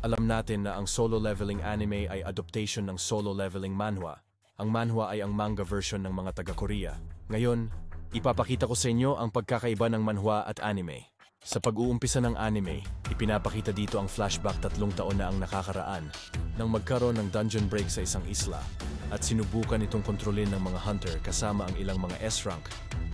Alam natin na ang solo leveling anime ay adaptation ng solo leveling manhwa. Ang manhwa ay ang manga version ng mga taga-Korea. Ngayon, ipapakita ko sa inyo ang pagkakaiba ng manhwa at anime. Sa pag-uumpisa ng anime, ipinapakita dito ang flashback 3 taon na ang nakakaraan nang magkaroon ng dungeon break sa isang isla at sinubukan itong kontrolin ng mga hunter kasama ang ilang mga S-rank.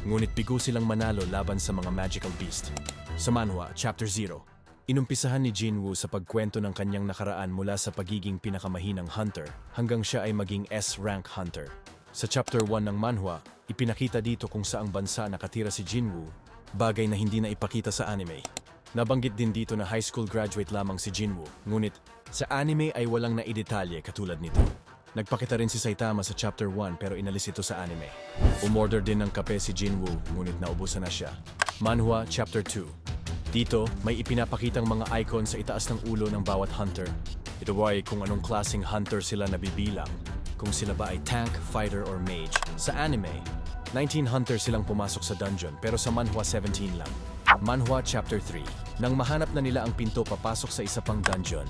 Ngunit bigo silang manalo laban sa mga magical beast. Sa manhwa, Chapter 0, inumpisahan ni Jinwoo sa pagkwento ng kanyang nakaraan mula sa pagiging pinakamahinang hunter hanggang siya ay maging S-rank hunter. Sa Chapter 1 ng manhwa, ipinakita dito kung saang bansa nakatira si Jinwoo, bagay na hindi na ipakita sa anime. Nabanggit din dito na high school graduate lamang si Jinwoo, ngunit sa anime ay walang naidetalye katulad nito. Nagpakita rin si Saitama sa Chapter 1 pero inalis ito sa anime. Umorder din ng kape si Jinwoo, ngunit naubusan na siya. Manhwa Chapter 2. Dito, may ipinapakitang mga icon sa itaas ng ulo ng bawat hunter. Ito ay kung anong klaseng hunter sila nabibilang, kung sila ba ay tank, fighter, or mage. Sa anime, 19 hunters silang pumasok sa dungeon pero sa manhwa 17 lang. Manhwa Chapter 3. Nang mahanap na nila ang pinto papasok sa isa pang dungeon,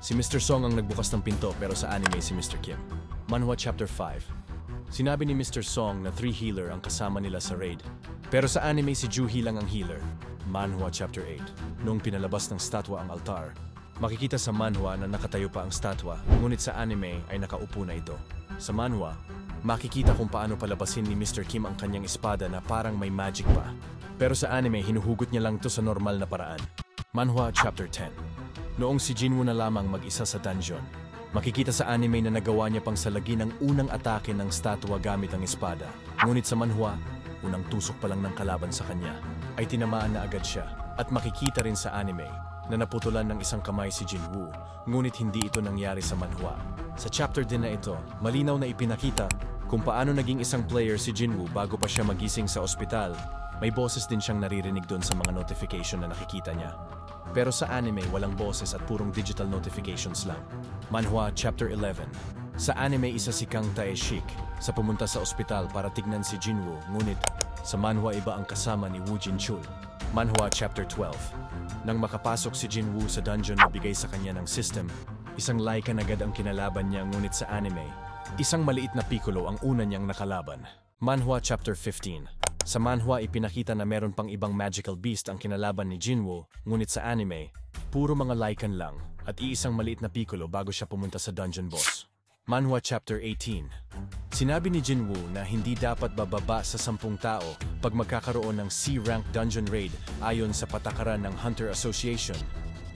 si Mr. Song ang nagbukas ng pinto pero sa anime si Mr. Kim. Manhwa Chapter 5. Sinabi ni Mr. Song na 3 healer ang kasama nila sa raid. Pero sa anime si Juhi lang ang healer. Manhwa Chapter 8. Noong pinalabas ng statwa ang altar, makikita sa manhwa na nakatayo pa ang statwa, ngunit sa anime ay nakaupo na ito. Sa manhwa, makikita kung paano palabasin ni Mr. Kim ang kanyang espada na parang may magic pa. Pero sa anime, hinuhugot niya lang to sa normal na paraan. Manhwa Chapter 10. Noong si Jinwoo na lamang mag-isa sa dungeon, makikita sa anime na nagawa niya pang salagi ng unang atake ng statwa gamit ang espada. Ngunit sa manhwa, unang tusok pa lang ng kalaban sa kanya, ay tinamaan na agad siya. At makikita rin sa anime na naputulan ng isang kamay si Jinwoo, ngunit hindi ito nangyari sa manhwa. Sa chapter din na ito, malinaw na ipinakita kung paano naging isang player si Jinwoo bago pa siya magising sa ospital. May boses din siyang naririnig doon sa mga notification na nakikita niya. Pero sa anime, walang boses at purong digital notifications lang. Manhwa Chapter 11. Sa anime, isa si Kang Tae-shik sa pumunta sa ospital para tignan si Jinwoo, ngunit sa manhwa iba ang kasama ni Woo Jin-chul. Manhwa Chapter 12. Nang makapasok si Jinwoo sa dungeon na bigay sa kanya ng system, isang Lycan agad ang kinalaban niya, ngunit sa anime, isang maliit na Piccolo ang una niyang nakalaban. Manhwa Chapter 15. Sa manhwa ipinakita na meron pang ibang magical beast ang kinalaban ni Jinwoo, ngunit sa anime, puro mga Lycan lang at iisang maliit na Piccolo bago siya pumunta sa dungeon boss. Manhwa Chapter 18. Sinabi ni Jinwoo na hindi dapat bababa sa 10 tao pag magkakaroon ng C-rank dungeon raid ayon sa patakaran ng Hunter Association.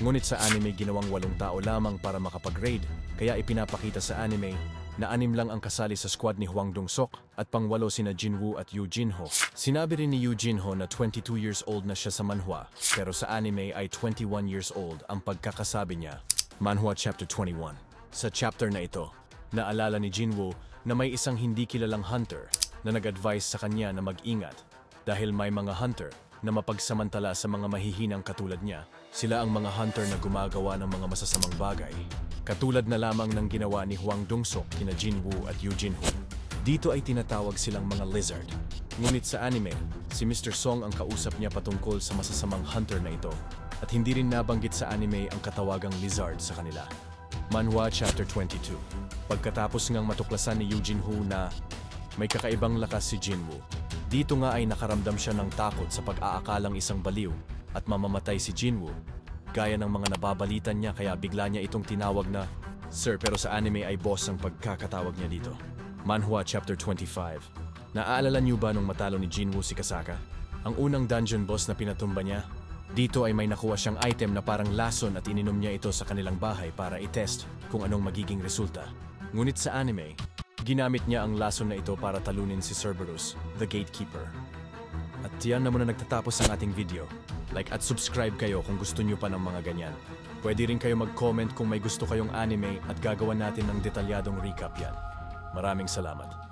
Ngunit sa anime ginawang 8 tao lamang para makapag-raid, kaya ipinapakita sa anime na 6 lang ang kasali sa squad ni Hwang Dong-sok at pang-8 sina Jinwoo at Yoo Jin-ho. Sinabi rin ni Yoo Jin-ho na 22 years old na siya sa manhwa, pero sa anime ay 21 years old ang pagkakasabi niya. Manhwa Chapter 21. Sa chapter na ito, naalala ni Jinwoo na may isang hindi kilalang hunter na nag-advise sa kanya na mag-ingat dahil may mga hunter na mapagsamantala sa mga mahihinang katulad niya. Sila ang mga hunter na gumagawa ng mga masasamang bagay, katulad na lamang ng ginawa ni Hwang Dong-sok kina Jinwoo at Yoo Jin-ho. Dito ay tinatawag silang mga lizard. Ngunit sa anime, si Mr. Song ang kausap niya patungkol sa masasamang hunter na ito at hindi rin nabanggit sa anime ang katawagang lizard sa kanila. Manhwa Chapter 22. Pagkatapos ngang matuklasan ni Yoo Jin-ho na may kakaibang lakas si Jinwoo, dito nga ay nakaramdam siya ng takot sa pag-aakalang isang baliw at mamamatay si Jinwoo. Gaya ng mga nababalitan niya kaya bigla niya itong tinawag na Sir, pero sa anime ay boss ang pagkakatawag niya dito. Manhwa Chapter 25. Naaalala niyo ba nung matalo ni Jinwoo si Kasaka? Ang unang dungeon boss na pinatumba niya? Dito ay may nakuha siyang item na parang lason at ininom niya ito sa kanilang bahay para i-test kung anong magiging resulta. Ngunit sa anime, ginamit niya ang lason na ito para talunin si Cerberus, the Gatekeeper. At yan na muna nagtatapos ang ating video. Like at subscribe kayo kung gusto niyo pa ng mga ganyan. Pwede rin kayo mag-comment kung may gusto kayong anime at gagawa natin ng detalyadong recap yan. Maraming salamat.